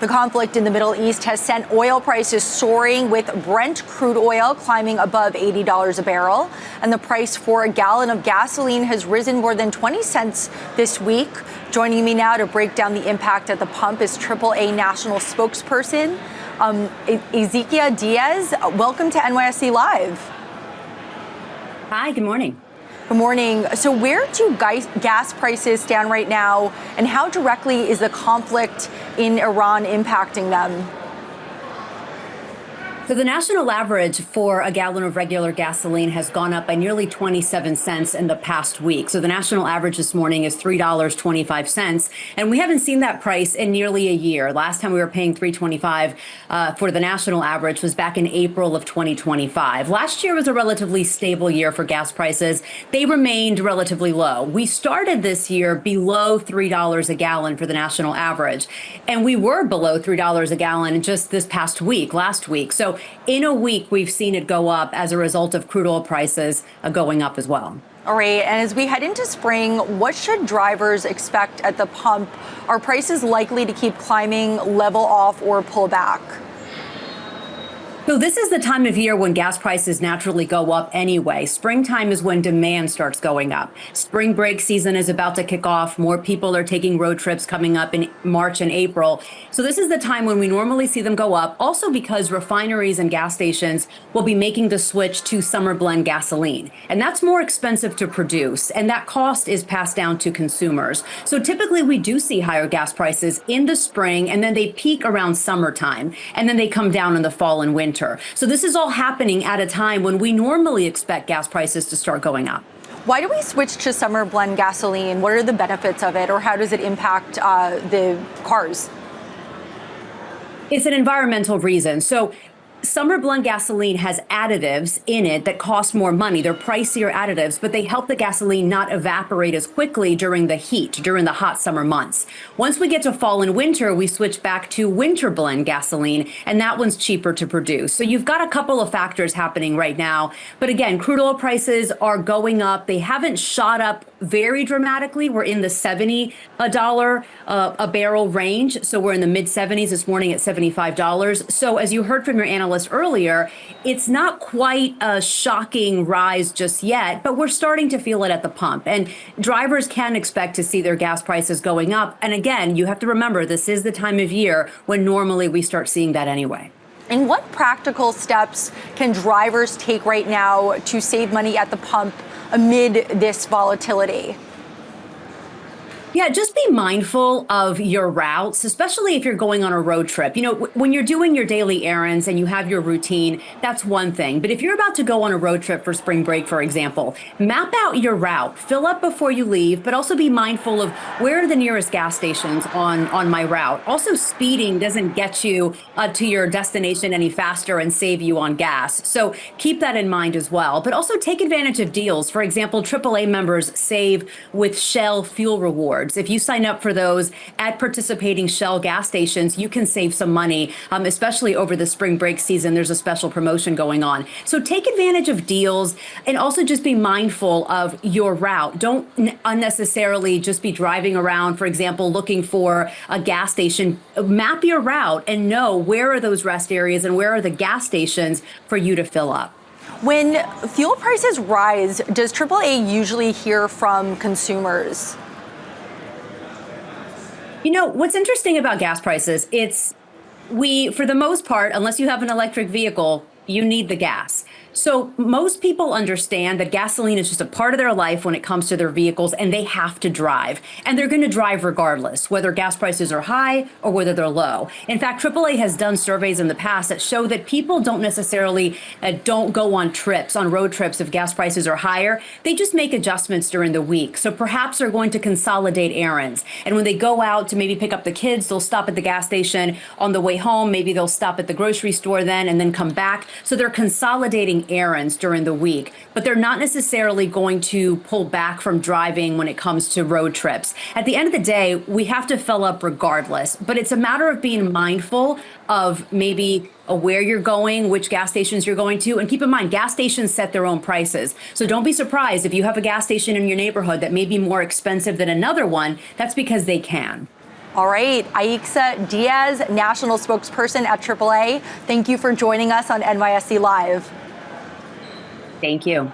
The conflict in the Middle East has sent oil prices soaring, with Brent crude oil climbing above $80 a barrel. And the price for a gallon of gasoline has risen more than 20 cents this week. Joining me now to break down the impact at the pump is AAA national spokesperson, Ezekiel Diaz. Welcome to NYSE Live. Hi, good morning. Good morning. So where do gas prices stand right now, and how directly is the conflict in Iran impacting them? So the national average for a gallon of regular gasoline has gone up by nearly 27 cents in the past week. So the national average this morning is $3.25. And we haven't seen that price in nearly a year. Last time we were paying $3.25 for the national average was back in April of 2025. Last year was a relatively stable year for gas prices. They remained relatively low. We started this year below $3 a gallon for the national average. And we were below $3 a gallon just this past week, last week. So in a week, we've seen it go up as a result of crude oil prices going up as well. All right. And as we head into spring, what should drivers expect at the pump? Are prices likely to keep climbing, level off, or pull back? So this is the time of year when gas prices naturally go up anyway. Springtime is when demand starts going up. Spring break season is about to kick off. More people are taking road trips coming up in March and April. So this is the time when we normally see them go up, also because refineries and gas stations will be making the switch to summer blend gasoline. And that's more expensive to produce, and that cost is passed down to consumers. So typically we do see higher gas prices in the spring, and then they peak around summertime, and then they come down in the fall and winter. So this is all happening at a time when we normally expect gas prices to start going up. Why do we switch to summer blend gasoline? What are the benefits of it, or how does it impact the cars? It's an environmental reason. So summer blend gasoline has additives in it that cost more money. They're pricier additives, but they help the gasoline not evaporate as quickly during the heat, during the hot summer months. Once we get to fall and winter, we switch back to winter blend gasoline, and that one's cheaper to produce. So you've got a couple of factors happening right now. But again, crude oil prices are going up. They haven't shot up very dramatically. We're in the $70 a barrel range. So we're in the mid 70s this morning at $75. So as you heard from your analyst earlier, it's not quite a shocking rise just yet, but we're starting to feel it at the pump. And drivers can expect to see their gas prices going up. And again, you have to remember, this is the time of year when normally we start seeing that anyway. And what practical steps can drivers take right now to save money at the pump amid this volatility? Yeah, just be mindful of your routes, especially if you're going on a road trip. You know, when you're doing your daily errands and you have your routine, that's one thing. But if you're about to go on a road trip for spring break, for example, map out your route, fill up before you leave, but also be mindful of where are the nearest gas stations on my route. Also, speeding doesn't get you to your destination any faster and save you on gas. So keep that in mind as well. But also take advantage of deals. For example, AAA members save with Shell fuel rewards. If you sign up for those at participating Shell gas stations, you can save some money, especially over the spring break season. There's a special promotion going on. So take advantage of deals, and also just be mindful of your route. Don't unnecessarily just be driving around, for example, looking for a gas station. Map your route and know where are those rest areas and where are the gas stations for you to fill up. When fuel prices rise, does AAA usually hear from consumers? You know, what's interesting about gas prices, for the most part, unless you have an electric vehicle, you need the gas. So most people understand that gasoline is just a part of their life when it comes to their vehicles, and they have to drive. And they're going to drive regardless, whether gas prices are high or whether they're low. In fact, AAA has done surveys in the past that show that people don't necessarily don't go on road trips if gas prices are higher. They just make adjustments during the week. So perhaps they're going to consolidate errands. And when they go out to maybe pick up the kids, they'll stop at the gas station on the way home. Maybe they'll stop at the grocery store then and then come back. So they're consolidating errands during the week, but they're not necessarily going to pull back from driving when it comes to road trips. At the end of the day, we have to fill up regardless, but it's a matter of being mindful of maybe where you're going, which gas stations you're going to. And keep in mind, gas stations set their own prices. So don't be surprised if you have a gas station in your neighborhood that may be more expensive than another one. That's because they can. All right, Aixa Diaz, national spokesperson at AAA. Thank you for joining us on NYSE Live. Thank you.